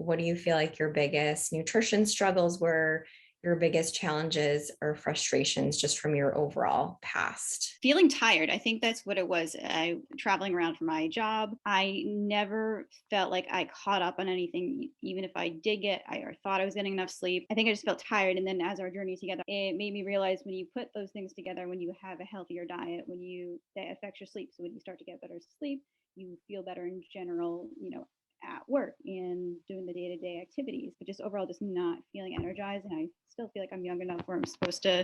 what do you feel like your biggest nutrition struggles were, your biggest challenges or frustrations just from your overall past? Feeling tired. I think that's what it was. I traveling around for my job. I never felt like I caught up on anything, even if I did get, I or thought I was getting enough sleep. I think I just felt tired. And then as our journey together, it made me realize when you put those things together, when you have a healthier diet, that affects your sleep. So when you start to get better sleep, you feel better in general, at work and doing the day-to-day activities, but just overall just not feeling energized. And I still feel like I'm young enough where I'm supposed to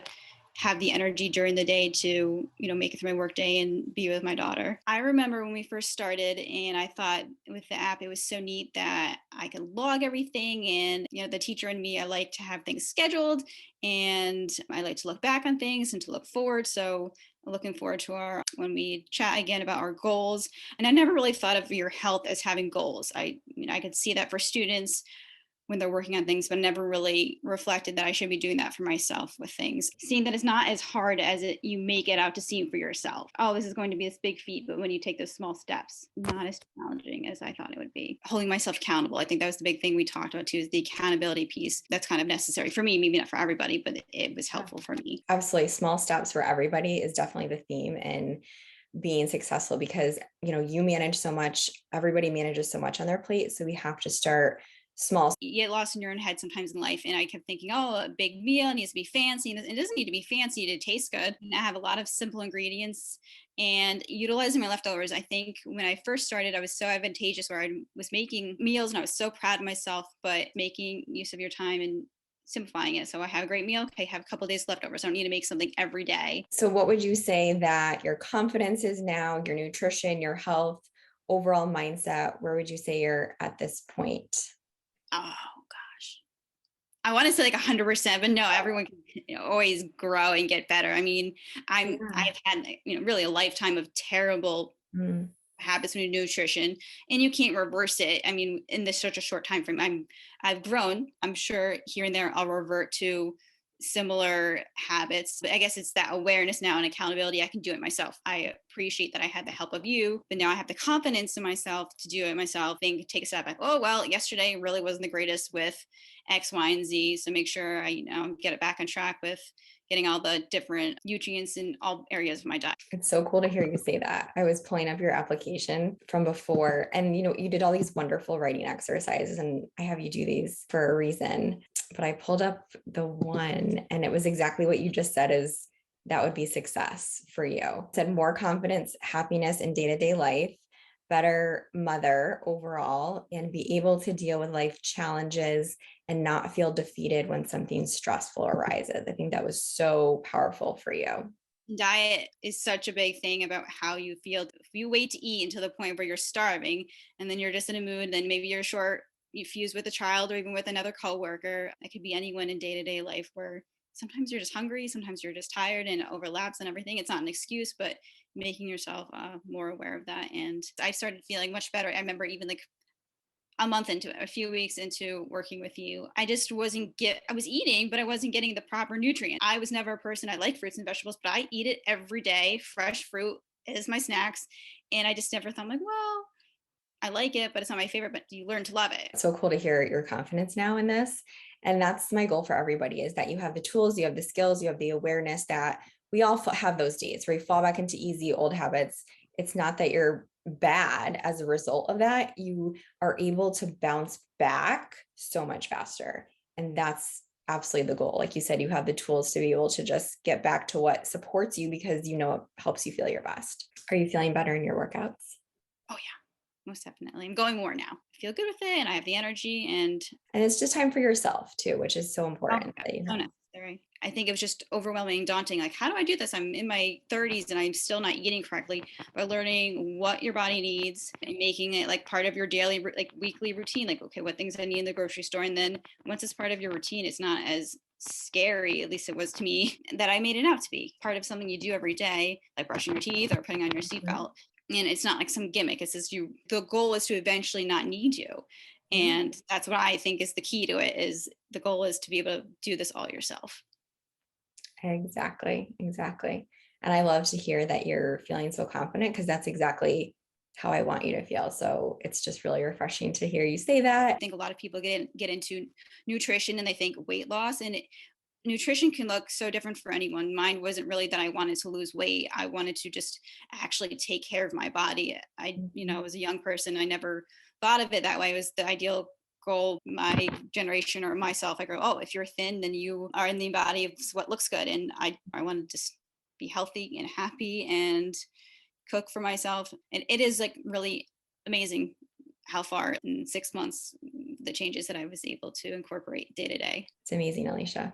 have the energy during the day to, make it through my work day and be with my daughter. I remember when we first started and I thought with the app, it was so neat that I could log everything. And, the teacher in me, I like to have things scheduled and I like to look back on things and to look forward. So looking forward to when we chat again about our goals. And I never really thought of your health as having goals. I could see that for students when they're working on things, but never really reflected that I should be doing that for myself with things. Seeing that it's not as hard as you make it out to seem for yourself. Oh, this is going to be this big feat, but when you take those small steps, not as challenging as I thought it would be. Holding myself accountable. I think that was the big thing we talked about too, is the accountability piece. That's kind of necessary for me, maybe not for everybody, but it was helpful for me. Absolutely. Small steps for everybody is definitely the theme in being successful because, you manage so much, everybody manages so much on their plate. So we have to start small. You get lost in your own head sometimes in life. And I kept thinking, oh, a big meal needs to be fancy. And it doesn't need to be fancy to taste good. And I have a lot of simple ingredients and utilizing my leftovers. I think when I first started, I was so advantageous where I was making meals and I was so proud of myself, but making use of your time and simplifying it. So I have a great meal. Okay, have a couple of days leftovers. I don't need to make something every day. So what would you say that your confidence is now, your nutrition, your health, overall mindset? Where would you say you're at this point? Oh gosh. I want to say like 100%, but no, everyone can always grow and get better. I mean, Yeah. I've had, really a lifetime of terrible Mm. habits with nutrition and you can't reverse it. I mean, in this such a short time frame, I've grown. I'm sure here and there I'll revert to similar habits. But I guess it's that awareness now and accountability. I can do it myself. I appreciate that I had the help of you, but now I have the confidence in myself to do it myself. Think, take a step back. Oh, well, yesterday really wasn't the greatest with X, Y, and Z. So make sure I, get it back on track with getting all the different nutrients in all areas of my diet. It's so cool to hear you say that. I was pulling up your application from before and you did all these wonderful writing exercises and I have you do these for a reason. But I pulled up the one and it was exactly what you just said is that would be success for you. It said more confidence, happiness in day-to-day life, better mother overall, and be able to deal with life challenges and not feel defeated when something stressful arises. I think that was so powerful for you. Diet is such a big thing about how you feel. If you wait to eat until the point where you're starving and then you're just in a mood, then maybe you fuse with a child or even with another coworker. It could be anyone in day-to-day life where sometimes you're just hungry, sometimes you're just tired and it overlaps and everything. It's not an excuse, but making yourself more aware of that. And I started feeling much better. I remember even like a month into it, a few weeks into working with you, I just I was eating, but I wasn't getting the proper nutrients. I was never a person, I like fruits and vegetables, but I eat it every day. Fresh fruit is my snacks. And I just never thought like, well, I like it, but it's not my favorite, but you learn to love it. So cool to hear your confidence now in this. And that's my goal for everybody is that you have the tools, you have the skills, you have the awareness that we all have those days where you fall back into easy old habits. It's not that you're bad as a result of that. You are able to bounce back so much faster. And that's absolutely the goal. Like you said, you have the tools to be able to just get back to what supports you because it helps you feel your best. Are you feeling better in your workouts? Oh yeah, most definitely. I'm going more now. I feel good with it and I have the energy And it's just time for yourself too, which is so oh important my God, that you so have. necessary. I think it was just overwhelming and daunting. Like, how do I do this? I'm in my 30s and I'm still not eating correctly. But learning what your body needs and making it like part of your daily, like weekly routine. Like, okay, what things I need in the grocery store. And then once it's part of your routine, it's not as scary, at least it was to me, that I made it out to be part of something you do every day, like brushing your teeth or putting on your seatbelt. And it's not like some gimmick. It's just the goal is to eventually not need you. Yeah, And that's what I think is the key to it is the goal is to be able to do this all yourself. exactly. Exactly. And I love to hear that you're feeling so confident because that's exactly how I want you to feel. So it's just really refreshing to hear you say that. I think a lot of people get into nutrition and they think weight loss, and nutrition can look so different for anyone. Mine wasn't really that I wanted to lose weight. I wanted to just actually take care of my body. I Mhm. was a young person. I never thought of it that way. It was the ideal goal. My generation or myself, I go, oh, if you're thin, then you are in the body of what looks good. And I wanted to just be healthy and happy and cook for myself. And it is like really amazing how far in 6 months the changes that I was able to incorporate day to day. It's amazing, Alicia.